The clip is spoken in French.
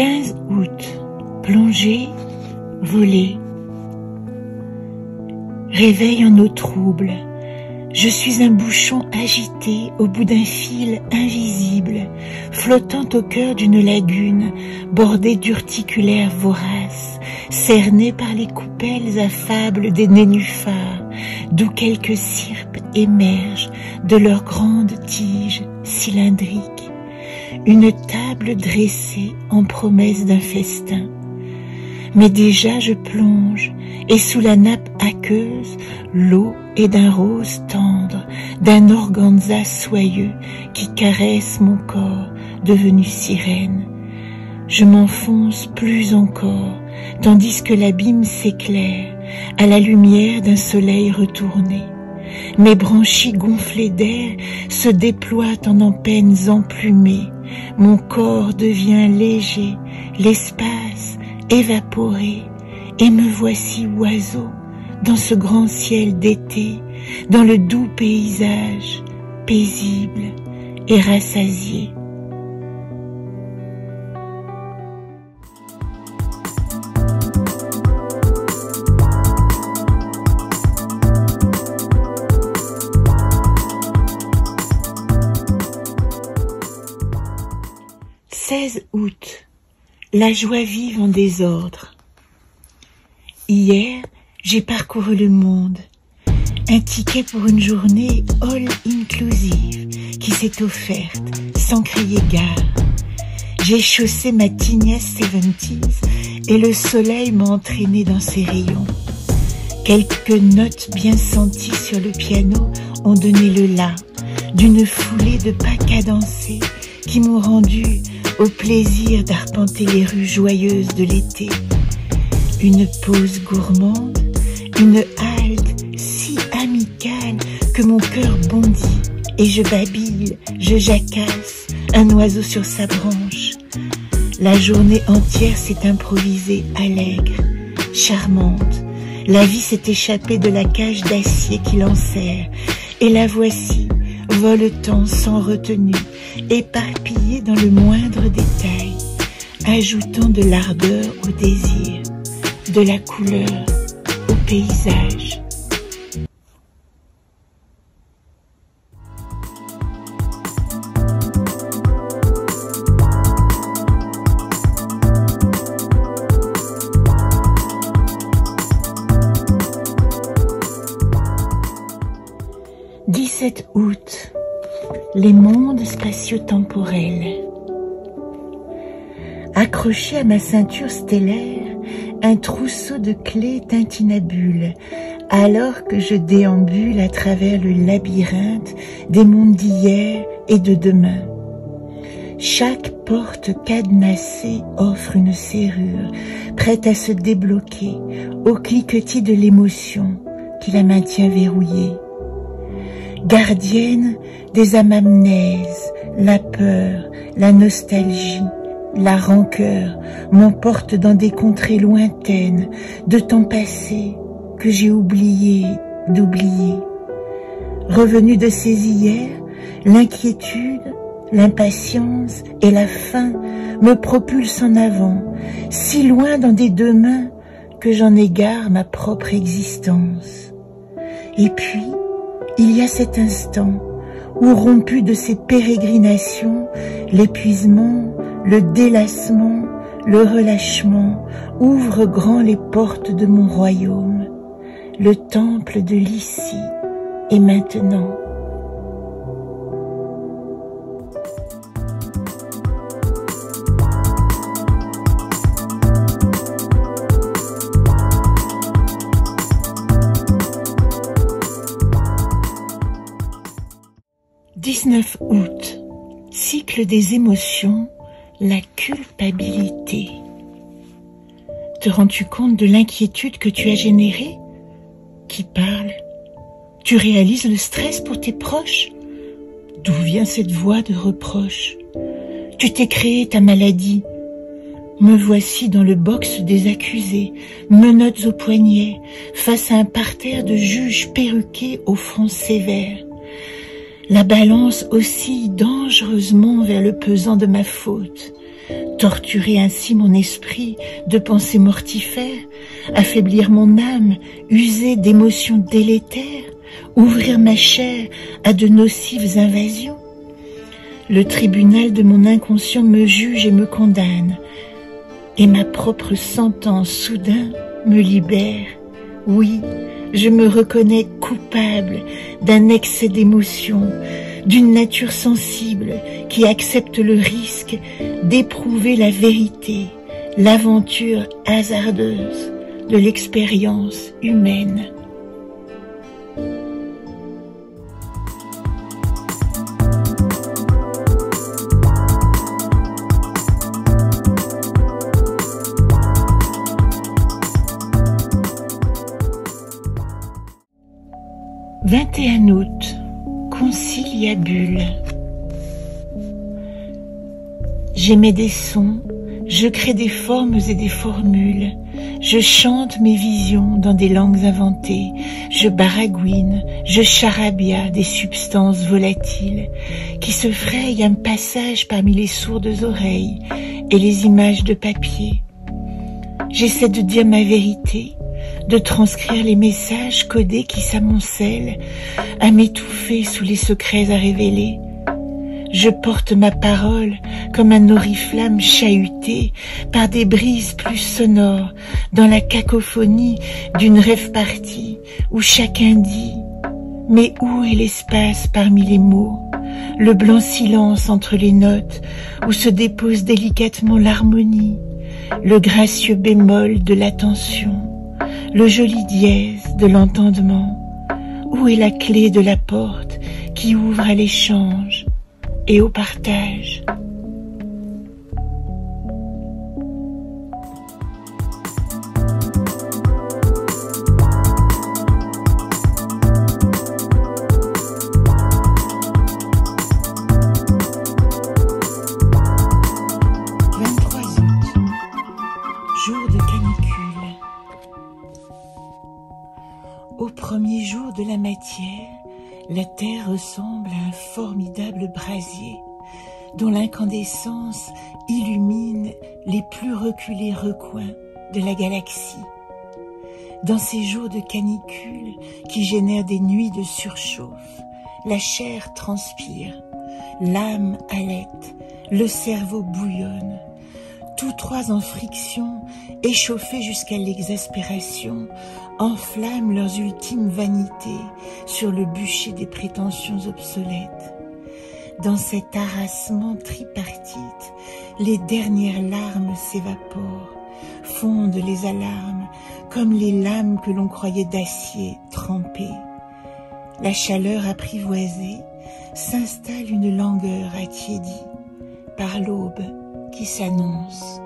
15 août. Plonger, voler. Réveil en eau trouble. Je suis un bouchon agité au bout d'un fil invisible, flottant au cœur d'une lagune, bordée d'urticulaires voraces, cernée par les coupelles affables des nénuphars, d'où quelques syrpes émergent de leurs grandes tiges cylindriques. Une table dressée en promesse d'un festin. Mais déjà je plonge, et sous la nappe aqueuse, l'eau est d'un rose tendre, d'un organza soyeux qui caresse mon corps devenu sirène. Je m'enfonce plus encore, tandis que l'abîme s'éclaire à la lumière d'un soleil retourné. Mes branchies gonflées d'air se déploient en empennes emplumées. Mon corps devient léger, l'espace évaporé, et me voici oiseau dans ce grand ciel d'été, dans le doux paysage, paisible et rassasié. « 16 août. La joie vive en désordre. Hier, j'ai parcouru le monde. Un ticket pour une journée all inclusive qui s'est offerte sans crier gare. J'ai chaussé ma tignasse 70s et le soleil m'a entraîné dans ses rayons. Quelques notes bien senties sur le piano ont donné le la d'une foulée de pas cadencés qui m'ont rendu au plaisir d'arpenter les rues joyeuses de l'été. Une pause gourmande, une halte si amicale que mon cœur bondit et je babille, je jacasse, un oiseau sur sa branche. La journée entière s'est improvisée allègre, charmante. La vie s'est échappée de la cage d'acier qui l'enserre et la voici, voletant sans retenue, éparpillée dans le moindre détail, ajoutant de l'ardeur au désir, de la couleur au paysage. « 17 août. Les mondes spatio-temporels. Accroché à ma ceinture stellaire, un trousseau de clés tintinabule, alors que je déambule à travers le labyrinthe des mondes d'hier et de demain. Chaque porte cadenassée offre une serrure, prête à se débloquer au cliquetis de l'émotion qui la maintient verrouillée. Gardienne des anamnèses, la peur, la nostalgie, la rancœur m'emportent dans des contrées lointaines de temps passés que j'ai oublié d'oublier. Revenu de ces hier, l'inquiétude, l'impatience et la faim me propulsent en avant, si loin dans des demain que j'en égare ma propre existence. Et puis, il y a cet instant où, rompu de ces pérégrinations, l'épuisement, le délassement, le relâchement ouvrent grand les portes de mon royaume, le temple de l'ici et maintenant. « 19 août. Cycle des émotions, la culpabilité. Te rends-tu compte de l'inquiétude que tu as générée? Qui parle? Tu réalises le stress pour tes proches? D'où vient cette voix de reproche? Tu t'es créé ta maladie. Me voici dans le box des accusés, menottes aux poignets, face à un parterre de juges perruqués au front sévère. La balance oscille dangereusement vers le pesant de ma faute. torturer ainsi mon esprit de pensées mortifères, affaiblir mon âme, user d'émotions délétères, ouvrir ma chair à de nocives invasions. Le tribunal de mon inconscient me juge et me condamne, et ma propre sentence soudain me libère. Oui, je me reconnais coupable d'un excès d'émotion, d'une nature sensible qui accepte le risque d'éprouver la vérité, l'aventure hasardeuse de l'expérience humaine. « 21 août, conciliabule. J'émets des sons, je crée des formes et des formules, je chante mes visions dans des langues inventées, je baragouine, je charabia des substances volatiles qui se frayent un passage parmi les sourdes oreilles et les images de papier. J'essaie de dire ma vérité, de transcrire les messages codés qui s'amoncellent, à m'étouffer sous les secrets à révéler. Je porte ma parole comme un oriflamme chahuté par des brises plus sonores dans la cacophonie d'une rêve-partie où chacun dit « Mais où est l'espace parmi les mots, le blanc silence entre les notes où se dépose délicatement l'harmonie, le gracieux bémol de l'attention, le joli dièse de l'entendement, où est la clé de la porte qui ouvre à l'échange et au partage. » Jour de canicule. Au premier jour de la matière, la terre ressemble à un formidable brasier dont l'incandescence illumine les plus reculés recoins de la galaxie. Dans ces jours de canicule qui génèrent des nuits de surchauffe, la chair transpire, l'âme halète, le cerveau bouillonne. Tous trois en friction, échauffés jusqu'à l'exaspération, enflamment leurs ultimes vanités sur le bûcher des prétentions obsolètes. Dans cet harassement tripartite, les dernières larmes s'évaporent, fondent les alarmes comme les lames que l'on croyait d'acier trempées. La chaleur apprivoisée, s'installe une langueur attiédie par l'aube qui s'annonce.